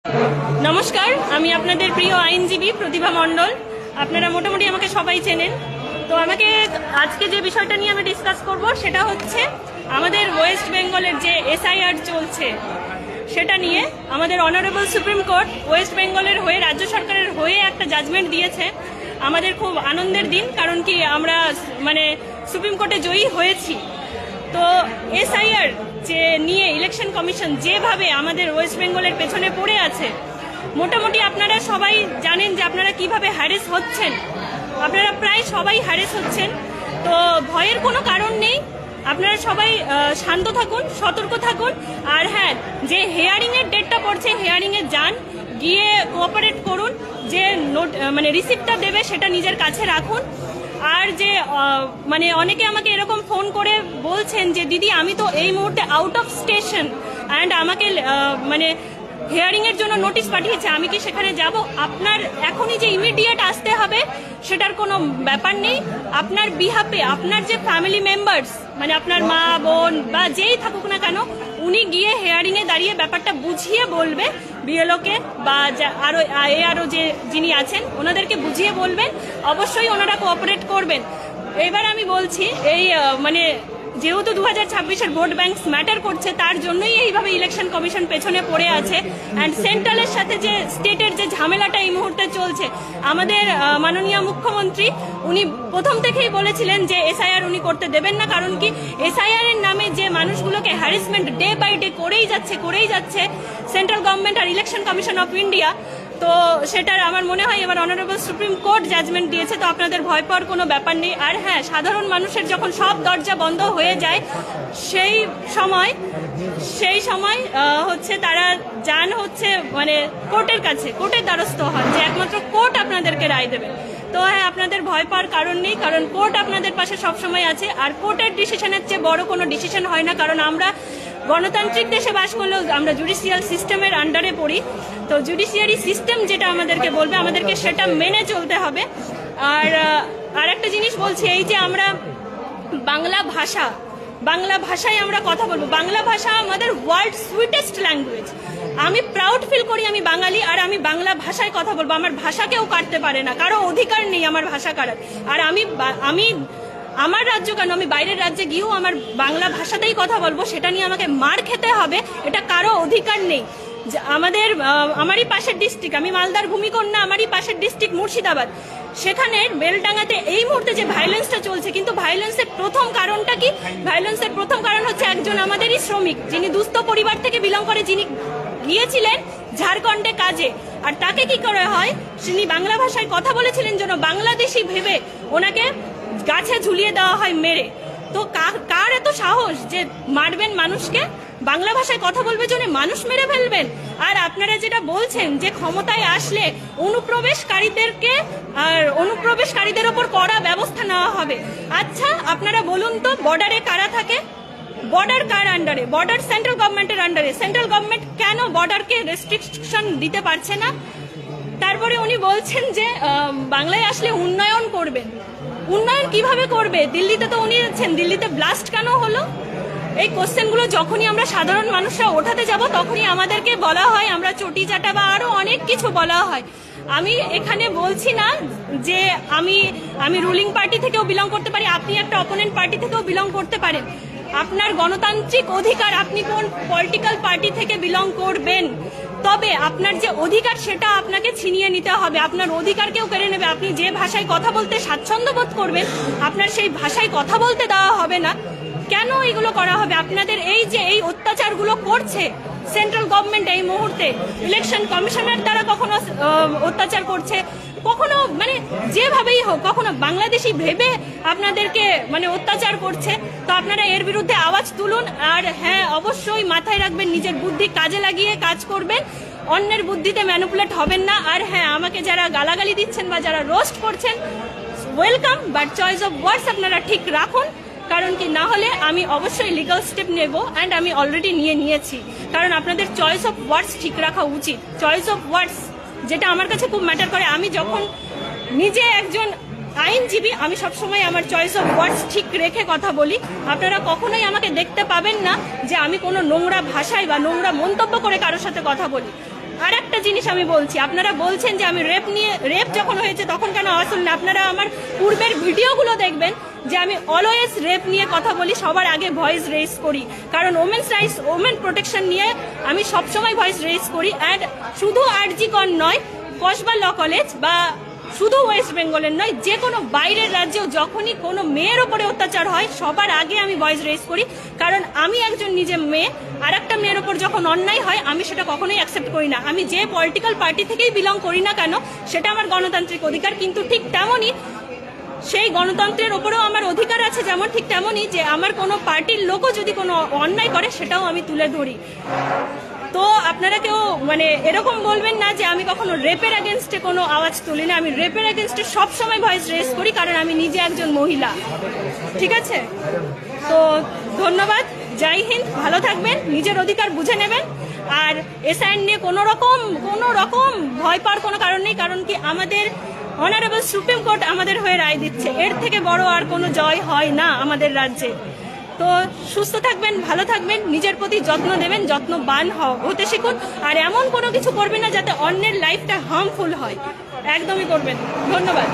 নমস্কার, আমি আপনাদের প্রিয় আইনজীবী প্রতিভা মণ্ডল। আপনারা মোটামুটি আমাকে সবাই চেনেন। তো আমাকে আজকে যে বিষয়টা নিয়ে আমি ডিসকাস করব সেটা হচ্ছে আমাদের ওয়েস্ট বেঙ্গলের যে এসআইআর চলছে সেটা নিয়ে আমাদের অনারেবল সুপ্রিম কোর্ট ওয়েস্ট বেঙ্গলের হয়ে রাজ্য সরকারের হয়ে একটা জাজমেন্ট দিয়েছে। আমাদের খুব আনন্দের দিন, কারণ কি আমরা সুপ্রিম কোর্টে জয়ী হয়েছি। তো এসআইআর যে নিয়ে ইলেকশন কমিশন যেভাবে আমাদের ওয়েস্ট বেঙ্গলের পেছনে পড়ে আছে, মোটামুটি আপনারা সবাই জানেন যে আপনারা কিভাবে হ্যারেস হচ্ছেন। আপনারা প্রায় সবাই হ্যারেস হচ্ছেন। তো ভয়ের কোনো কারণ নেই, আপনারা সবাই শান্ত থাকুন, সতর্ক থাকুন। আর হ্যাঁ, যে হেয়ারিংয়ের ডেটটা পড়ছে, হেয়ারিংয়ে যান, গিয়ে কোঅপারেট করুন। যে রিসিপ্টটা দেবে সেটা নিজের কাছে রাখুন। আর যে অনেকে আমাকে এরকম ফোন করে বলছেন যে দিদি আমি তো এই মুহূর্তে আউট অফ স্টেশন অ্যান্ড আমাকে হিয়ারিংয়ের জন্য নোটিশ পাঠিয়েছে, আমি কি সেখানে যাব? আপনার এখনই যে ইমিডিয়েট আসতে হবে সেটার কোনো ব্যাপার নেই। আপনার বিহাফে আপনার যে ফ্যামিলি মেম্বার্স, আপনার মা বোন বা যেই থাকুক না কেন, উনি গিয়ে হিয়ারিংয়ে দাঁড়িয়ে ব্যাপারটা বুঝিয়ে বলবে বিএলওকে বা আরও যে যিনি আছেন ওনাদেরকে বুঝিয়ে বলবেন। অবশ্যই ওনারা কোঅপারেট করবেন। এবার আমি বলছি এই যেহেতু 2026-এর ভোট ব্যাংকস ম্যাটার করছে, তার জন্যই এইভাবে ইলেকশন কমিশন পেছনে পড়ে আছে। অ্যান্ড সেন্ট্রালের সাথে যে স্টেটের যে ঝামেলাটা এই মুহূর্তে চলছে, আমাদের মাননীয় মুখ্যমন্ত্রী উনি প্রথম থেকেই বলেছিলেন যে এসআইআর উনি করতে দেবেন না। কারণ কি, এসআইআর এর নামে যে মানুষগুলোকে হ্যারাসমেন্ট ডে বাই ডে করেই যাচ্ছে সেন্ট্রাল গভর্নমেন্ট আর ইলেকশন কমিশন অফ ইন্ডিয়া। তো সেটার আমার মনে হয় এবার অনারেবল সুপ্রিম কোর্ট জাজমেন্ট দিয়েছে, তো আপনাদের ভয় পাওয়ার কোনো ব্যাপার নেই। আর হ্যাঁ, সাধারণ মানুষের যখন সব দরজা বন্ধ হয়ে যায় সেই সময় হচ্ছে তারা যান হচ্ছে কোর্টের কাছে, কোর্টের দ্বারস্থ হন যে একমাত্র কোর্ট আপনাদেরকে রায় দেবে। তো হ্যাঁ, আপনাদের ভয় পাওয়ার কারণ নেই, কারণ কোর্ট আপনাদের পাশে সবসময় আছে। আর কোর্টের ডিসিশনের চেয়ে বড় কোনো ডিসিশন হয় না, কারণ আমরা গণতান্ত্রিক দেশে বাস করলেও আমরা জুডিশিয়াল সিস্টেমের আন্ডারে পড়ি। তো জুডিশিয়ারি সিস্টেম যেটা আমাদেরকে বলবে, আমাদেরকে সেটা মেনে চলতে হবে। আর একটা জিনিস বলছি, এই যে আমরা বাংলা ভাষায় আমরা কথা বলবো। বাংলা ভাষা আমাদের ওয়ার্ল্ড সুইটেস্ট ল্যাঙ্গুয়েজ। আমি প্রাউড ফিল করি আমি বাঙালি, আর আমি বাংলা ভাষায় কথা বলবো। আমার ভাষা কেউ কাটতে পারে না, কারো অধিকার নেই আমার ভাষা কাটার। আর আমি আমার রাজ্য কেন, আমি বাইরের রাজ্যে গিয়েও আমার বাংলা ভাষাতেই কথা বলবো। সেটা নিয়ে আমাকে মার খেতে হবে, এটা কারো অধিকার নেই। আমারই পাশের ডিস্ট্রিক্ট, আমি মালদার ভূমিকন্যা, আমারই পাশের ডিস্ট্রিক্ট মুর্শিদাবাদ, সেখানে বেলডাঙ্গাতে এই মুহূর্তে যে ভায়োলেন্সটা চলছে, কিন্তু ভায়োলেন্সের প্রথম কারণটা কি? ভায়োলেন্সের প্রথম কারণ হচ্ছে একজন আমাদেরই শ্রমিক, যিনি দুস্থ পরিবার থেকে বিলং করে, যিনি গিয়েছিলেন ঝাড়খণ্ডে কাজে। আর তাকে কি করা হয়, তিনি বাংলা ভাষায় কথা বলেছিলেন জন্য বাংলাদেশি ভেবে ওনাকে গাছে ঝুলিয়ে দেওয়া হয় মেরে। তো কার এত সাহস যে মারবেন মানুষকে? বাংলা ভাষায় কথা বলবে জন্য মানুষ মেরে ফেলবেন? আর আপনারা যেটা বলছেন যে ক্ষমতায় আসলে অনুপ্রবেশকারীদের ওপর কড়া ব্যবস্থা নেওয়া হবে। আচ্ছা, আপনারা বলুন তো, বর্ডারে কারা থাকে? বর্ডার কার আন্ডারে? বর্ডার সেন্ট্রাল গভর্নমেন্টের আন্ডারে। সেন্ট্রাল গভর্নমেন্ট কেন বর্ডারকে রেস্ট্রিকশন দিতে পারছে না? তারপরে উনি বলছেন যে বাংলায় আসলে উন্নয়ন করবেন। উন্নয়ন কিভাবে করবে? দিল্লিতে তো উনি আছেন, দিল্লিতে ব্লাস্ট কেন হলো? এই কোশ্চেনগুলো যখনই আমরা সাধারণ মানুষরা ওঠাতে যাব, তখনই আমাদেরকে বলা হয় আমরা চটি চাটা বা আরো অনেক কিছু বলা হয়। আমি এখানে বলছি না যে আমি রুলিং পার্টি থেকেও বিলং করতে পারি, আপনি একটা অপোনেন্ট পার্টি থেকেও বিলং করতে পারেন। আপনার গণতান্ত্রিক অধিকার, আপনি কোন পলিটিক্যাল পার্টি থেকে বিলং করবেন, তবে আপনার যে অধিকার সেটা আপনাকে ছিনিয়ে নিতে হবে। আপনার অধিকার কেউ কেড়ে নেবে। আপনি যে ভাষায় কথা বলতে স্বাচ্ছন্দ্য বোধ করবেন, আপনার সেই ভাষায় কথা বলতে দেওয়া হবে না। কেন এগুলো করা হবে? আপনাদের এই অত্যাচারগুলো করছে সেন্ট্রাল গভর্নমেন্ট এই মুহূর্তে, ইলেকশন কমিশনের দ্বারা কখনো অত্যাচার করছে, কখনো যেভাবেই হোক, কখনো বাংলাদেশি ভেবে আপনাদেরকে অত্যাচার করছে। তো আপনারা এর বিরুদ্ধে আওয়াজ তুলুন। আর হ্যাঁ, অবশ্যই মাথায় রাখবেন, নিজের বুদ্ধি কাজে লাগিয়ে কাজ করবেন, অন্যের বুদ্ধিতে ম্যানিপুলেট হবেন না। আর হ্যাঁ, আমাকে যারা গালাগালি দিচ্ছেন বা যারা রোস্ট করছেন, welcome, but choice of words আপনারা ঠিক রাখুন। কারণ কি, না হলে আমি অবশ্যই লিগাল স্টেপ নেব, অ্যান্ড আমি অলরেডি নিয়েছি। কারণ আপনাদের চয়েস অফ ওয়ার্ডস ঠিক রাখা উচিত। চয়েস অফ ওয়ার্ডস যেটা আমার কাছে খুব ম্যাটার করে। আমি যখন নিজে একজন আইনজীবী, আমি সবসময় আমার চয়েস অফ ওয়ার্ডস ঠিক রেখে কথা বলি। আপনারা কখনোই আমাকে দেখতে পাবেন না যে আমি কোনো নোংরা ভাষায় বা নোংরা মন্তব্য করে কারোর সাথে কথা বলি। আর একটা জিনিস আমি বলছি, আপনারা বলছেন যে আমি রেপ যখন হয়েছে তখন কেন আওয়াজ শুনলেন? আপনারা আমার পূর্বের ভিডিওগুলো দেখবেন যে আমি অলওয়েজ রেপ নিয়ে কথা বলি, সবার আগে ভয়েস রেজ করি, কারণ ওমেন্স রাইটস, ওমেন প্রোটেকশন নিয়ে আমি সবসময় ভয়েস রেজ করি। অ্যান্ড শুধু আরজি কর নয়, কসবা ল কলেজ বা শুধু ওয়েস্ট বেঙ্গলের নয়, যে কোনো বাইরের রাজ্যেও যখনই কোনো মেয়ের ওপরে অত্যাচার হয় সবার আগে আমি ভয়েস রেজ করি, কারণ আমি একজন নিজে মেয়ে, আর একটা মেয়ের ওপর যখন অন্যায় হয় আমি সেটা কখনোই অ্যাকসেপ্ট করি না। আমি যে পলিটিক্যাল পার্টি থেকেই বিলং করি না কেন, সেটা আমার গণতান্ত্রিক অধিকার, কিন্তু ঠিক তেমনই সেই গণতন্ত্রের ওপরেও আমার অধিকার আছে, যেমন ঠিক তেমনই যে আমার কোনো পার্টির লোকও যদি কোনো অন্যায় করে সেটাও আমি তুলে ধরি। তো আপনারা কেউ মানে এরকম বলবেন না যে আমি কখনো রেপের এগেনস্টে কোনো আওয়াজ তুলি না। আমি রেপের এগেনস্টে সবসময় ভয়েস রেজ করি, কারণ আমি নিজে একজন মহিলা। ঠিক আছে, তো ধন্যবাদ, জয় হিন্দ, ভালো থাকবেন, নিজের অধিকার বুঝে নেবেন। আর এসআইআর নিয়ে কোনো রকম ভয় পাওয়ার কোনো কারণ নেই, কারণ কি আমাদের অনারেবল সুপ্রিম কোর্ট আমাদের হয়ে রায় দিচ্ছে, এর থেকে বড় আর কোনো জয় হয় না আমাদের রাজ্যে। তো সুস্থ থাকবেন, ভালো থাকবেন, নিজের প্রতি যত্ন দেবেন, যত্নবান হতে শিখুন, আর এমন কোনো কিছু করবেন না যাতে অন্যের লাইফটা হার্মফুল হয়, একদমই করবেন। ধন্যবাদ।